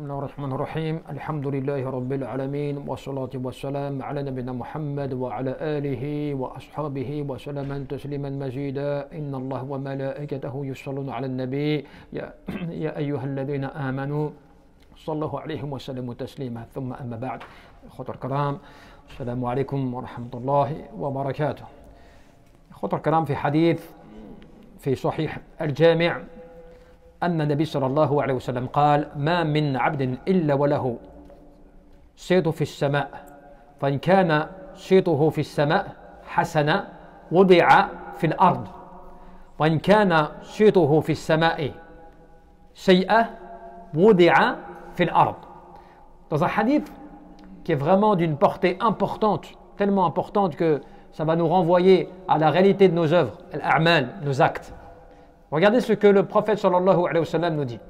بسم الله الرحمن الرحيم الحمد لله رب العالمين والصلاة والسلام على نبينا محمد وعلى آله وأصحابه وسلم تسليما مزيدا إن الله وملائكته يصلون على النبي يا أيها الذين آمنوا صلى الله عليه وسلم تسليما ثم أما بعد أخوة الكرام السلام عليكم ورحمة الله وبركاته. أخوة الكرام في حديث في صحيح الجامع أن النبي صلى الله عليه وسلم قال ما من عبد إلا وله صيت في السماء فإن كان صيته في السماء حسنة وضع في الأرض وإن كان صيته في السماء سيئة وضع في الأرض. Dans un hadith qui est vraiment d'une portée importante, tellement importante que ça va nous renvoyer à la réalité de nos œuvres, al-a'mal, nos actes. Regardez ce que le prophète sallallahu alayhi wa sallam nous dit.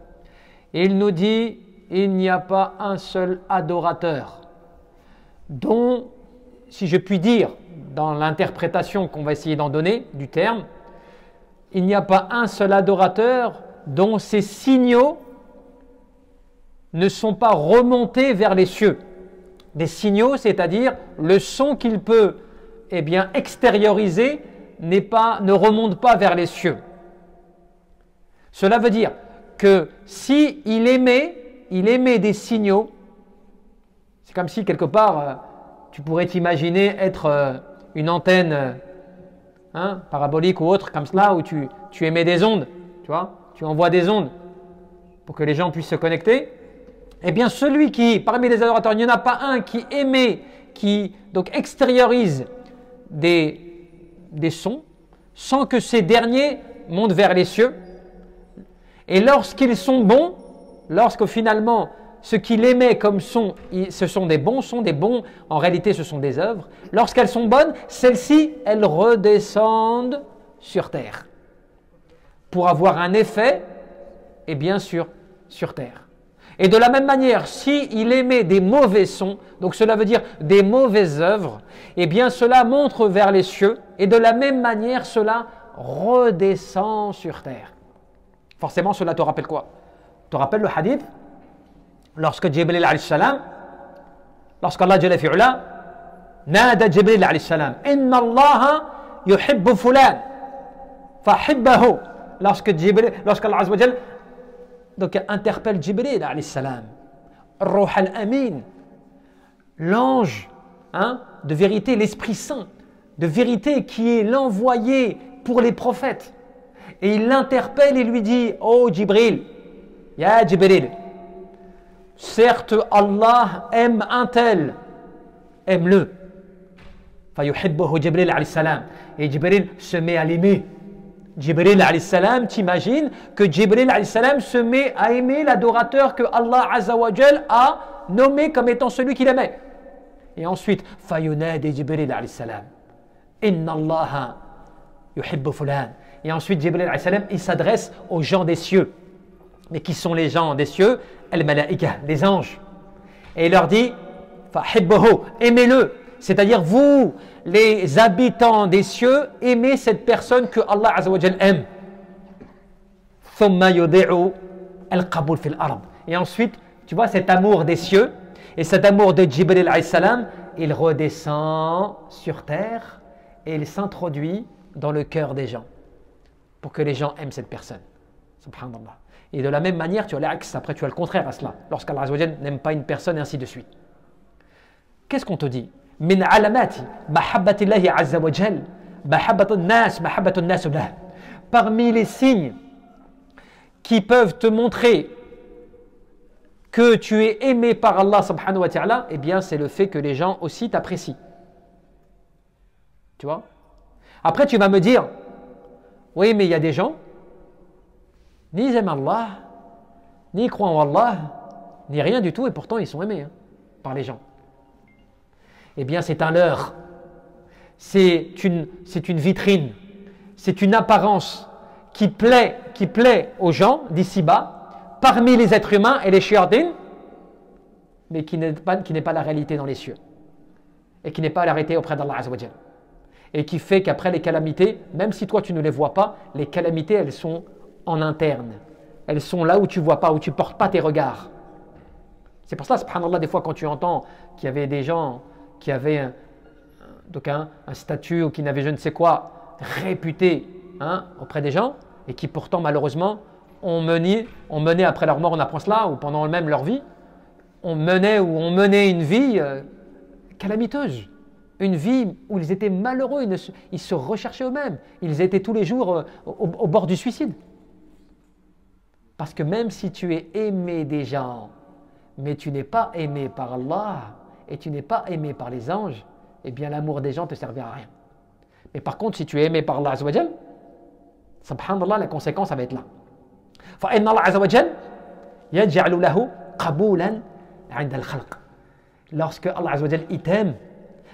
Il nous dit, il n'y a pas un seul adorateur dont, si je puis dire, dans l'interprétation qu'on va essayer d'en donner du terme, il n'y a pas un seul adorateur dont ces signaux ne sont pas remontés vers les cieux. Des signaux, c'est-à-dire le son qu'il peut extérioriser ne remonte pas vers les cieux. Cela veut dire que si il émet des signaux, c'est comme si quelque part tu pourrais t'imaginer être une antenne parabolique ou autre comme cela où tu émets des ondes, tu envoies des ondes pour que les gens puissent se connecter. Eh bien celui qui, parmi les adorateurs, il n'y en a pas un qui émet, qui donc extériorise des sons sans que ces derniers montent vers les cieux. Et lorsqu'ils sont bons, lorsque finalement ce qu'il émet comme son, ce sont des bons, en réalité ce sont des œuvres, lorsqu'elles sont bonnes, celles-ci, elles redescendent sur terre pour avoir un effet, et bien sûr, sur terre. Et de la même manière, s'il émet des mauvais sons, donc cela veut dire des mauvaises œuvres, eh bien cela monte vers les cieux, et de la même manière, cela redescend sur terre. Forcément, cela te rappelle quoi? Te rappelle le hadith lorsque Jibril alayhi salam, lorsqu'Allah Jalla fi'ula, nada Jibril alayhi salam, inna Allah yuhibbu fulan, fahibbahu. Lorsqu'Allah Azza wa Jal donc interpelle Jibril alayhi salam, Ruh al-Amin, l'ange de vérité, l'Esprit Saint de vérité qui est l'envoyé pour les prophètes. Et il l'interpelle et lui dit, oh Jibril, ya Jibril, certes Allah aime un tel, aime-le. Fayuhibbuhu Jibril alayhi salam. Et Jibril se met à l'aimer. Jibril alayhi salam, t'imagines que Jibril alayhi salam se met à aimer l'adorateur que Allah Azza wa Jal a nommé comme étant celui qu'il aimait. Et ensuite, Fayunadi Jibril alayhi salam, inna Allah yuhibbu fulan. Et ensuite, Jibril alayhi salam, il s'adresse aux gens des cieux. Mais qui sont les gens des cieux? Al-Malaika, les anges. Et il leur dit, Fahibbuhu, aimez-le. C'est-à-dire, vous, les habitants des cieux, aimez cette personne que Allah Azza wa Jal aime. Thumma yudi'u al-qabul fil ard. Et ensuite, tu vois, cet amour des cieux et cet amour de Jibril alayhi salam, il redescend sur terre et il s'introduit dans le cœur des gens, pour que les gens aiment cette personne. Subhanallah. Et de la même manière, tu as l'axe, après tu as le contraire à cela. Lorsqu'Allah Azza wa Jal n'aime pas une personne et ainsi de suite. Qu'est-ce qu'on te dit? Min alamati mahabbatillahi Azza wa Jal, mahabbatun nas lah. Parmi les signes qui peuvent te montrer que tu es aimé par Allah subhanahu wa ta'ala, eh bien c'est le fait que les gens aussi t'apprécient. Tu vois? Après tu vas me dire, oui, mais il y a des gens, ni ils aiment Allah, ni ils croient en Allah, ni rien du tout, et pourtant ils sont aimés par les gens. Eh bien, c'est un leurre. C'est une vitrine. C'est une apparence qui plaît aux gens d'ici-bas, parmi les êtres humains et les shayatins, mais qui n'est pas la réalité dans les cieux. Et qui n'est pas la réalité auprès d'Allah Azza wa Jal. Et qui fait qu'après les calamités, même si toi tu ne les vois pas, les calamités elles sont en interne. Elles sont là où tu ne vois pas, où tu ne portes pas tes regards. C'est pour ça, subhanallah, des fois quand tu entends qu'il y avait des gens qui avaient un statut ou qui n'avaient je ne sais quoi réputé auprès des gens et qui pourtant malheureusement ont mené après leur mort, on apprend cela, ou pendant même leur vie, on menait une vie calamiteuse. Une vie où ils étaient malheureux, ils se recherchaient eux-mêmes. Ils étaient tous les jours au bord du suicide. Parce que même si tu es aimé des gens, mais tu n'es pas aimé par Allah et tu n'es pas aimé par les anges, eh bien l'amour des gens ne te servira à rien. Mais par contre, si tu es aimé par Allah Azza wa Jal, subhanallah, la conséquence ça va être là. فإن الله عز وجل يجعل له قبولا عند الخلق. Lorsque Allah Azza wa Jal t'aime,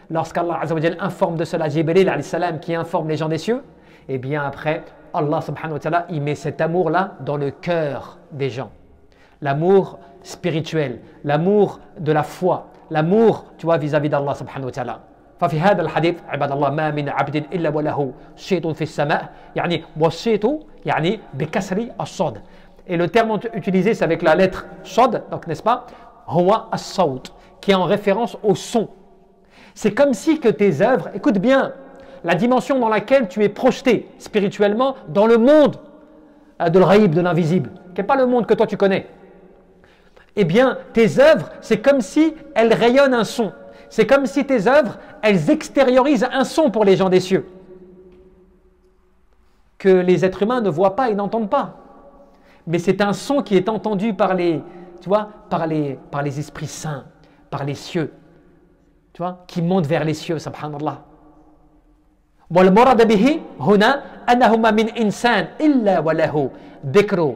lorsqu'Allah Azza wa Jal informe de cela Jibril alayhi salam qui informe les gens des cieux, et bien après Allah subhanahu wa ta'ala il met cet amour là dans le cœur des gens. L'amour spirituel, l'amour de la foi, l'amour tu vois vis-à-vis d'Allah subhanahu wa ta'ala. ففي هذا الحديث عباد الله ما من عبد إلا وله شيط في السماء يعني والشيط يعني بكسر الصاد. Et le terme utilisé c'est avec la lettre صاد, donc n'est-ce pas, هو الصوت, qui est en référence au son. C'est comme si que tes œuvres, écoute bien, la dimension dans laquelle tu es projeté spirituellement dans le monde de l'ghaïb, de l'invisible, qui n'est pas le monde que toi tu connais. Eh bien, tes œuvres, c'est comme si elles rayonnent un son. C'est comme si tes œuvres, elles extériorisent un son pour les gens des cieux. Que les êtres humains ne voient pas et n'entendent pas. Mais c'est un son qui est entendu par les, tu vois, par les esprits saints, par les cieux. Tu vois, qui montent vers les cieux, subhanallah. والمراد به هنا أنه ما من إنسان إلا وله ذكر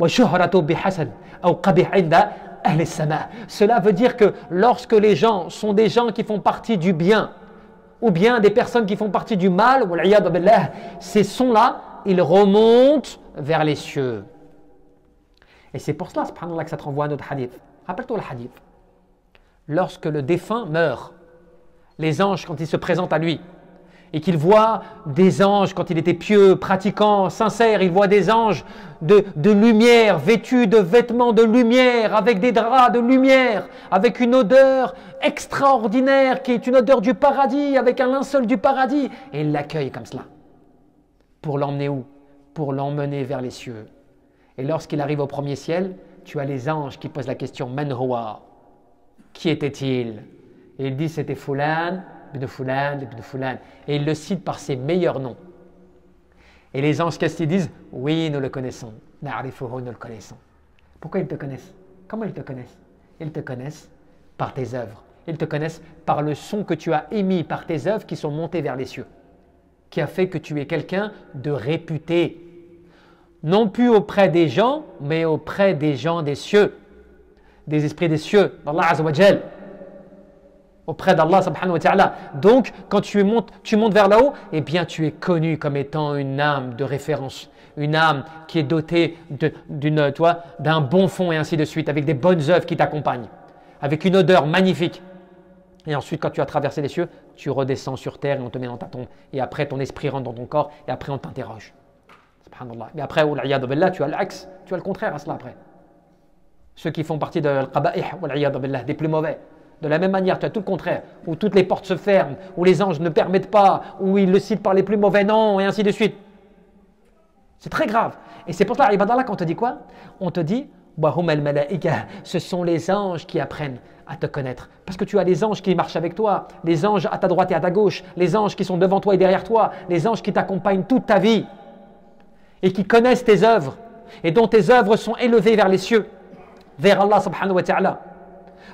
وشهرة بحسن أو قبيح عند أهل السماء. Cela veut dire que lorsque les gens sont des gens qui font partie du bien ou bien des personnes qui font partie du mal, والعياذ بالله, ces sons-là, ils remontent vers les cieux. Et c'est pour cela, subhanallah, que ça te renvoie à un autre hadith. Rappelle-toi le hadith. Lorsque le défunt meurt, les anges, quand ils se présentent à lui, et qu'il voit des anges, quand il était pieux, pratiquant, sincère, il voit des anges de lumière, vêtus de vêtements de lumière, avec des draps de lumière, avec une odeur extraordinaire, qui est une odeur du paradis, avec un linceul du paradis, et il l'accueille comme cela. Pour l'emmener où? Pour l'emmener vers les cieux. Et lorsqu'il arrive au premier ciel, tu as les anges qui posent la question, Man huwa? Qui était-il? Et il dit, c'était Fulan, ibn Fulan, ibn Fulan. Et il le cite par ses meilleurs noms. Et les anges, qu'est-ce qu'ils disent? Oui, nous le connaissons. Na'rifuhu, nous le connaissons. Pourquoi ils te connaissent? Comment ils te connaissent? Ils te connaissent par tes œuvres. Ils te connaissent par le son que tu as émis par tes œuvres qui sont montées vers les cieux. Qui a fait que tu es quelqu'un de réputé. Non plus auprès des gens, mais auprès des gens des cieux. Des esprits des cieux, d'Allah Azza wa Jal. Auprès d'Allah subhanahu wa ta'ala. Donc, quand tu montes vers là-haut, eh bien, tu es connu comme étant une âme de référence, une âme qui est dotée d'un bon fond et ainsi de suite, avec des bonnes œuvres qui t'accompagnent, avec une odeur magnifique. Et ensuite, quand tu as traversé les cieux, tu redescends sur terre et on te met dans ta tombe. Et après, ton esprit rentre dans ton corps et après, on t'interroge. Subhanallah. Mais après, tu as l'axe, tu as le contraire à cela après. Ceux qui font partie de l'qaba'ih, des plus mauvais. De la même manière, tu as tout le contraire, où toutes les portes se ferment, où les anges ne permettent pas, où ils le citent par les plus mauvais noms, et ainsi de suite. C'est très grave. Et c'est pour cela, ibadallah, quand on te dit quoi? On te dit, ce sont les anges qui apprennent à te connaître. Parce que tu as les anges qui marchent avec toi, les anges à ta droite et à ta gauche, les anges qui sont devant toi et derrière toi, les anges qui t'accompagnent toute ta vie, et qui connaissent tes œuvres, et dont tes œuvres sont élevées vers les cieux, vers Allah subhanahu wa ta'ala.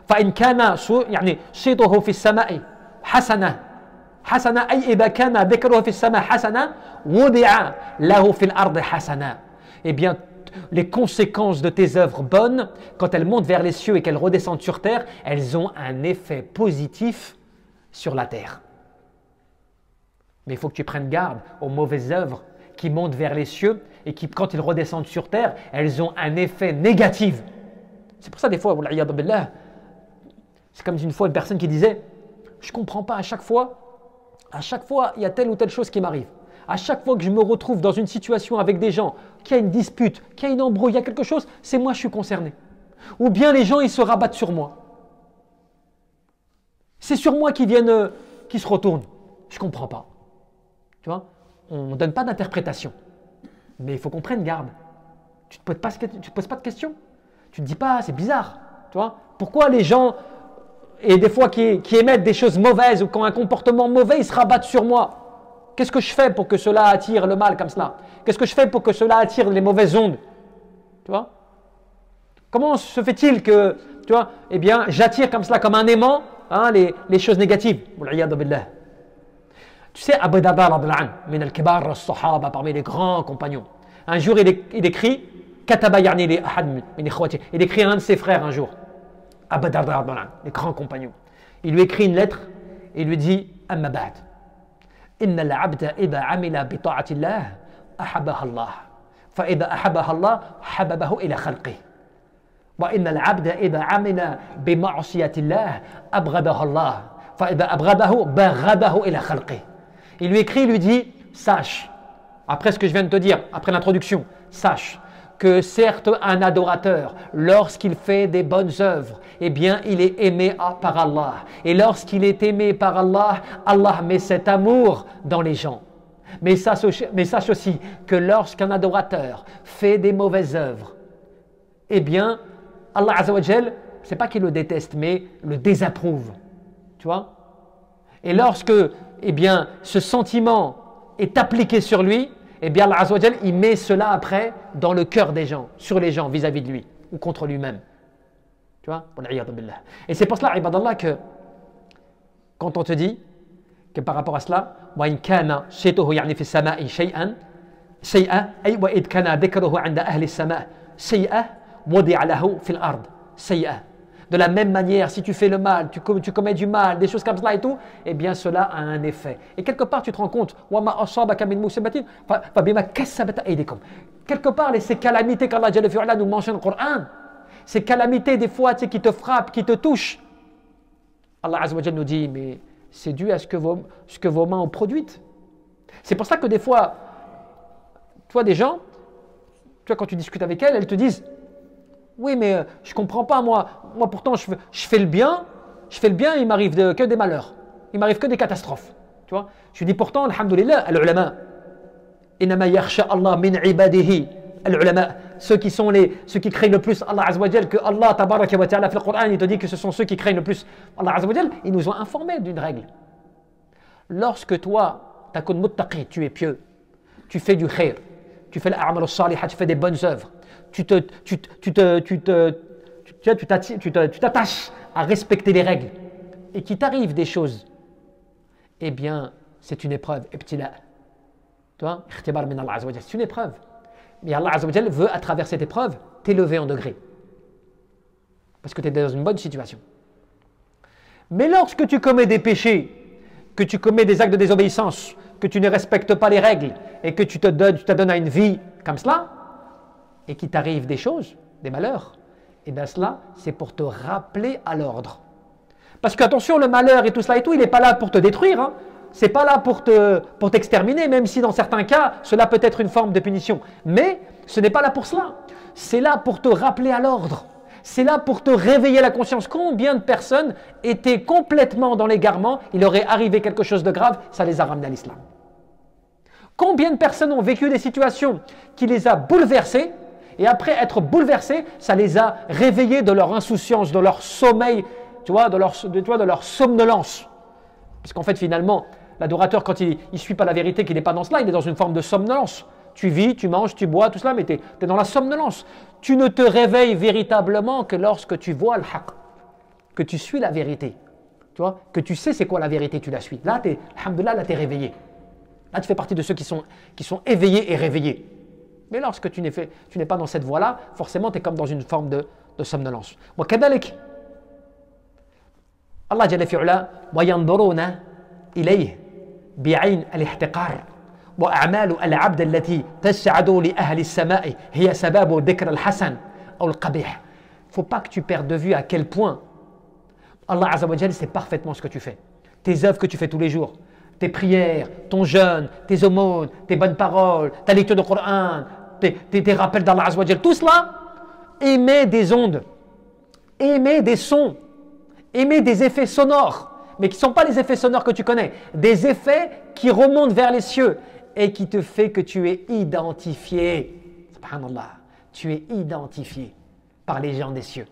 فإن كان يعني صيته في السماء حسنة أي إذا كان ذكره في السماء حسنة وضع له في الأرض حسنة. Eh bien, les conséquences de tes œuvres bonnes, quand elles montent vers les cieux et qu'elles redescendent sur terre, elles ont un effet positif sur la terre. Mais il faut que tu prennes garde aux mauvaises œuvres qui montent vers les cieux et qui, quand ils redescendent sur terre, elles ont un effet négatif. C'est pour ça des fois, wal'iyadu billah, c'est comme une fois une personne qui disait, je ne comprends pas, à chaque fois, il y a telle ou telle chose qui m'arrive. À chaque fois que je me retrouve dans une situation avec des gens, qu'il y a une dispute, qu'il y a une embrouille, il y a quelque chose, c'est moi je suis concerné. Ou bien les gens, ils se rabattent sur moi. C'est sur moi qu'ils viennent, qui se retournent. Je ne comprends pas. Tu vois, on ne donne pas d'interprétation. Mais il faut qu'on prenne garde. Tu ne te poses pas de questions. Tu ne te dis pas, c'est bizarre. Tu vois, pourquoi les gens, et des fois qui émettent des choses mauvaises ou qui ont un comportement mauvais, ils se rabattent sur moi. Qu'est-ce que je fais pour que cela attire le mal comme cela? Qu'est-ce que je fais pour que cela attire les mauvaises ondes? Tu vois? Comment se fait-il que, tu vois, eh bien, j'attire comme cela, comme un aimant, hein, les choses négatives? Tu sais, Abu Darda, min al-kibar as-sahaba, parmi les grands compagnons. Un jour, il écrit, il écrit à un de ses frères un jour, Abu Darda, les grands compagnons. Il lui écrit une lettre et il lui dit, Amma ba'd, inna al-abda idha amila bi ta'ati Allah, ahabbaha Allah. Fa idha ahabbaha Allah, hababahu ila khalqih. وإن العبد إذا عمل بمعصية الله أبغضه الله فإذا أبغضه بغضه إلى خلقه. Il lui écrit, il lui dit, sache, après ce que je viens de te dire, après l'introduction, sache que certes un adorateur, lorsqu'il fait des bonnes œuvres, eh bien il est aimé par Allah. Et lorsqu'il est aimé par Allah, Allah met cet amour dans les gens. Mais sache aussi que lorsqu'un adorateur fait des mauvaises œuvres, eh bien Allah Azza wa Jal, c'est pas qu'il le déteste, mais le désapprouve. Tu vois? Et lorsque, eh bien, ce sentiment est appliqué sur lui, eh bien, Allah Azza wa Jal, il met cela après dans le cœur des gens, sur les gens, vis-à-vis de lui, ou contre lui-même. Tu vois? Et c'est pour cela, ibadallah, que quand on te dit que par rapport à cela, وَإِنْ كَانَ شَيْءُهُ يَعْنِي فِي السَّمَاءِ شَيْئًا أي وَإِذْ كَانَ ذِكْرُهُ عِنْدَ أَهْلِ السَّمَاءِ شَيْئًا وَضِعَ لَهُ فِي الْأَرْضِ شَيْئًا. De la même manière, si tu fais le mal, tu commets du mal, des choses comme cela et tout, eh bien cela a un effet. Et quelque part, tu te rends compte, وَمَا أَصَابَكَ مِنْ مُصِيبَةٍ فَبِمَا كَسَّبَتْ أَيْدِيكُمْ. Quelque part, ces calamités qu'Allah Jalla fi'ala nous mentionne dans le Coran, ces calamités des fois, tu sais, qui te frappent, qui te touchent, Allah Azza wa Jalla nous dit, mais c'est dû à ce que vos mains ont produit. C'est pour ça que des fois, tu vois des gens, tu vois, quand tu discutes avec elles, elles te disent, oui, mais je ne comprends pas, moi pourtant je fais le bien, il m'arrive que des malheurs, il m'arrive que des catastrophes. Tu vois, je dis pourtant, alhamdoulilah, al-ulama, innama yakhsha Allah min ibadihi, al-ulama, ceux qui craignent le plus Allah Azza wa Jal, que Allah tabaraka wa ta'ala, dans le Coran, il te dit que ce sont ceux qui craignent le plus Allah Azza wa Jal, ils nous ont informés d'une règle. Lorsque toi, takun muttaqi, tu es pieux, tu fais du khair, tu fais l'a'amal as-salihah, tu fais des bonnes œuvres, tu t'attaches à respecter les règles et qu'il t'arrive des choses, eh bien, c'est une épreuve. Ibtila. Tu vois, ikhtibar min Allah Azza wa Jal, c'est une épreuve. Mais Allah Azza wa Jal veut, à travers cette épreuve, t'élever en degré. Parce que tu es dans une bonne situation. Mais lorsque tu commets des péchés, que tu commets des actes de désobéissance, que tu ne respectes pas les règles et que tu t'adonnes à une vie comme cela, et qu'il t'arrive des choses, des malheurs, et bien cela, c'est pour te rappeler à l'ordre. Parce que attention, le malheur et tout cela et tout, il n'est pas là pour te détruire, hein. C'est pas là pour t'exterminer, même si dans certains cas, cela peut être une forme de punition. Mais ce n'est pas là pour cela. C'est là pour te rappeler à l'ordre. C'est là pour te réveiller la conscience. Combien de personnes étaient complètement dans l'égarement, il leur est arrivé quelque chose de grave, ça les a ramenés à l'islam. Combien de personnes ont vécu des situations qui les a bouleversées, et après être bouleversés, ça les a réveillés de leur insouciance, de leur sommeil, tu vois, de leur somnolence. Parce qu'en fait, finalement, l'adorateur, quand il ne suit pas la vérité, qu'il n'est pas dans cela, il est dans une forme de somnolence. Tu vis, tu manges, tu bois, tout cela, mais tu es dans la somnolence. Tu ne te réveilles véritablement que lorsque tu vois le haqq, que tu suis la vérité. Tu vois, que tu sais c'est quoi la vérité, tu la suis. Là, alhamdoulilah, là, tu es réveillé. Là, tu fais partie de ceux qui sont éveillés et réveillés. Mais lorsque tu n'es pas dans cette voie-là, forcément, tu es comme dans une forme de somnolence. وكذلك الله جل في علاه وينظرون إليه بعين الاحتقار وأعمال العبد التي تسعد لأهل السماء هي سباب ذكر الحسن أو القبيح. Il ne faut pas que tu perdes de vue à quel point Allah Azza wa Jal sait parfaitement ce que tu fais. Tes œuvres que tu fais tous les jours, tes prières, ton jeûne, tes aumônes, tes bonnes paroles, ta lecture du Coran, tes rappels d'Allah Azza wa Jal, tout cela émet des ondes Aimer des sons, aimer des effets sonores, mais qui ne sont pas les effets sonores que tu connais, des effets qui remontent vers les cieux et qui te fait que tu es identifié. Subhanallah, tu es identifié par les gens des cieux.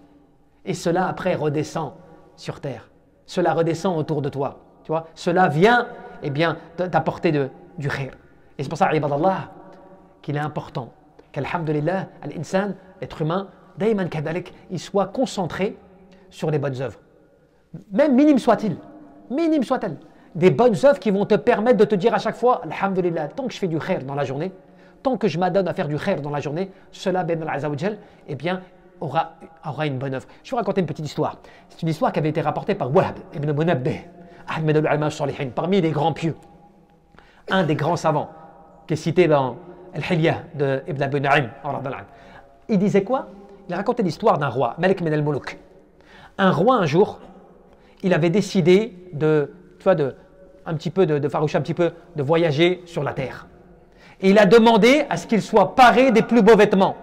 Et cela après redescend sur terre. Cela redescend autour de toi. Tu vois, cela vient eh bien, t'apporter du khayr. Et c'est pour ça, ibadallah, qu'il est important qu'alhamdulillah, l'insan, l'être humain, daïman kadalik, il soit concentré sur les bonnes œuvres. Même minime soit-il, minime soit-elle. Des bonnes œuvres qui vont te permettre de te dire à chaque fois, alhamdulillah, tant que je fais du khayr dans la journée, tant que je m'adonne à faire du khayr dans la journée, cela, ben Allah Azzawajal, eh bien, aura une bonne œuvre. Je vais vous raconter une petite histoire. C'est une histoire qui avait été rapportée par Wahb ibn Munabbih, Ahmed al-Ulama as-Salihin, parmi les grands pieux. Un des grands savants, qui est cité dans Al-Hilyah de Ibn Abi Na'im. Il disait quoi? Il racontait l'histoire d'un roi, Malik min al-Muluk. Un roi, un jour, il avait décidé de faroucher un petit peu, de voyager sur la terre. Et il a demandé à ce qu'il soit paré des plus beaux vêtements.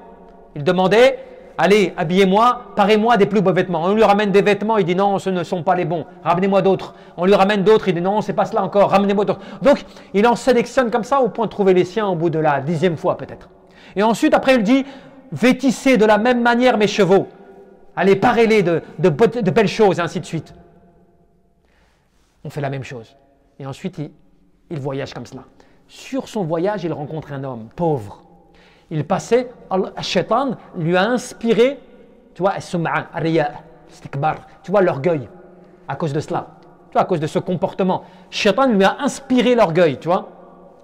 Il demandait, allez, habillez-moi, parez-moi des plus beaux vêtements. On lui ramène des vêtements, il dit non, ce ne sont pas les bons, ramenez-moi d'autres. On lui ramène d'autres, il dit non, c'est pas cela encore, ramenez-moi d'autres. Donc, il en sélectionne comme ça au point de trouver les siens au bout de la 10e fois peut-être. Et ensuite, après, il dit, vêtissez de la même manière mes chevaux. Allez, parez-les de belles choses, et ainsi de suite. On fait la même chose. Et ensuite, il voyage comme cela. Sur son voyage, il rencontre un homme pauvre. Il passait, Shaitan lui a inspiré, tu vois, tu vois, l'orgueil, à cause de cela, tu vois, à cause de ce comportement. Shaitan lui a inspiré l'orgueil, tu vois.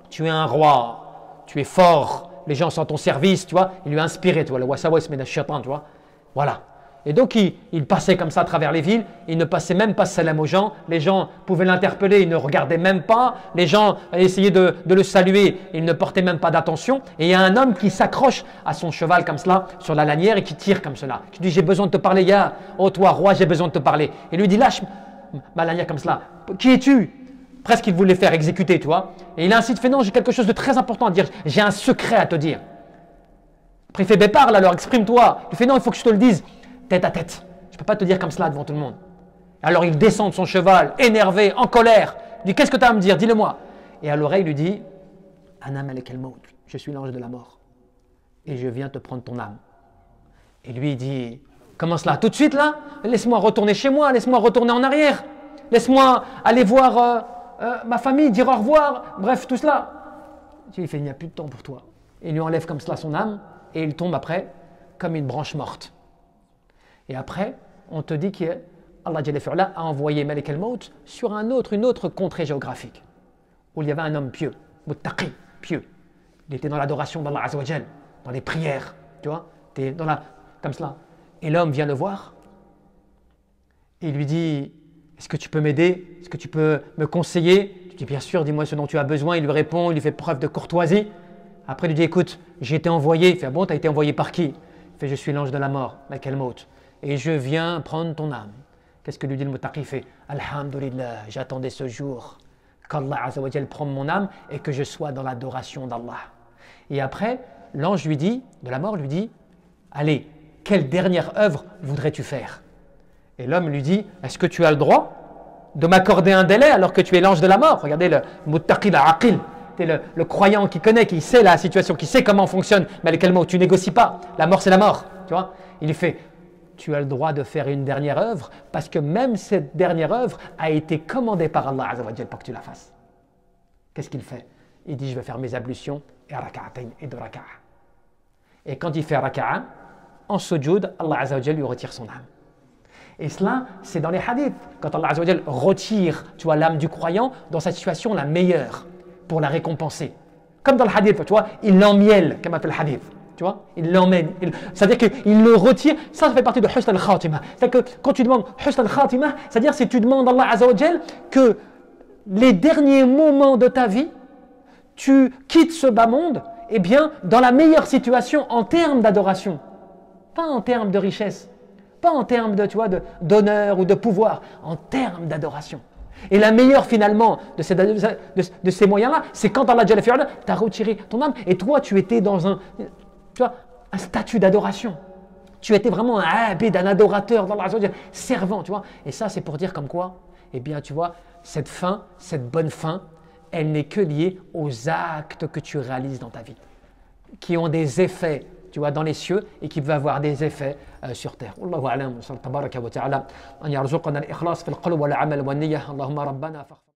Tu es un roi, tu es fort, les gens sont à ton service, tu vois. Il lui a inspiré, tu vois, le wasawas min ash-shaitan, tu vois. Voilà. Et donc, il passait comme ça à travers les villes, il ne passait même pas salam aux gens, les gens pouvaient l'interpeller, il ne regardait même pas, les gens essayaient de le saluer, il ne portait même pas d'attention. Et il y a un homme qui s'accroche à son cheval comme cela, sur la lanière, et qui tire comme cela. Qui dit, j'ai besoin de te parler, gars, oh toi, roi, j'ai besoin de te parler. Et lui dit, lâche ma lanière comme cela. Qui es-tu? Presque il voulait faire exécuter, tu vois. Et il a ainsi fait, non, j'ai quelque chose de très important à dire, j'ai un secret à te dire. Après il fait, ben parle alors, exprime-toi. Il fait, non, il faut que je te le dise. Tête à tête. Je ne peux pas te dire comme cela devant tout le monde. Alors il descend de son cheval, énervé, en colère. Il dit, qu'est-ce que tu as à me dire? Dis-le-moi. Et à l'oreille, il lui dit, Ana Malik al-Maut, je suis l'ange de la mort. Et je viens te prendre ton âme. Et lui, il dit, comment cela? Tout de suite là? Laisse-moi retourner chez moi, laisse-moi retourner en arrière. Laisse-moi aller voir ma famille, dire au revoir. Bref, tout cela. Il fait, il n'y a plus de temps pour toi. Il lui enlève comme cela son âme et il tombe après comme une branche morte. Et après, on te dit qu'Allah a envoyé Malik al-Maut sur une autre contrée géographique, où il y avait un homme pieux, muttaqi, pieux. Il était dans l'adoration d'Allah Azzawajal, dans les prières, tu vois, comme cela. Et l'homme vient le voir, et il lui dit, est-ce que tu peux m'aider? Est-ce que tu peux me conseiller? Tu dis, bien sûr, dis-moi ce dont tu as besoin. Il lui répond, il lui fait preuve de courtoisie. Après, il lui dit, écoute, j'ai été envoyé. Il fait, ah bon, tu as été envoyé par qui? Il fait, je suis l'ange de la mort, Malik al-Maut. Et je viens prendre ton âme. Qu'est-ce que lui dit le muttaqi? Il fait, Alhamdulillah, j'attendais ce jour qu'Allah Azzawajal prenne mon âme et que je sois dans l'adoration d'Allah. Et après, l'ange lui dit, de la mort lui dit, allez, quelle dernière œuvre voudrais-tu faire? Et l'homme lui dit, est-ce que tu as le droit de m'accorder un délai alors que tu es l'ange de la mort? Regardez le muttaqi, l'aqil, le croyant qui connaît, qui sait la situation, qui sait comment fonctionne. Mais quel mot? Tu négocies pas. La mort, c'est la mort. Tu vois? Il fait, tu as le droit de faire une dernière œuvre parce que même cette dernière œuvre a été commandée par Allah Azzawajal pour que tu la fasses. Qu'est-ce qu'il fait? Il dit, je vais faire mes ablutions et raka'atayn et 2 raka'a. Et quand il fait raka'a, en sujoud, Allah Azzawajal lui retire son âme. Et cela, c'est dans les hadiths. Quand Allah Azzawajal retire, tu vois, l'âme du croyant dans sa situation la meilleure pour la récompenser. Comme dans le hadith, tu vois, il l'emmielle, comme a fait le hadith. Tu vois, il l'emmène. C'est-à-dire qu'il le retire. Ça fait partie de Husn al-Khatimah. C'est-à-dire que quand tu demandes Husn al-Khatimah, c'est-à-dire si tu demandes à Allah Azzawajal que les derniers moments de ta vie, tu quittes ce bas monde, eh bien, dans la meilleure situation en termes d'adoration. Pas en termes de richesse. Pas en termes de, tu vois, d'honneur ou de pouvoir. En termes d'adoration. Et la meilleure finalement de ces moyens-là, c'est quand Allah t'a retiré ton âme et toi tu étais dans un statut d'adoration. Tu étais vraiment un abid, un adorateur d'Allah Azza wa Jal, servant, tu vois. Et ça, c'est pour dire comme quoi, eh bien, tu vois, cette fin, cette bonne fin, elle n'est que liée aux actes que tu réalises dans ta vie, qui ont des effets, tu vois, dans les cieux et qui peuvent avoir des effets sur terre. Wallahu a'lam, tabaraka wa ta'ala, an yarzuqana al-ikhlas fil qalb wal amal wan niyyah. Allahumma rabbana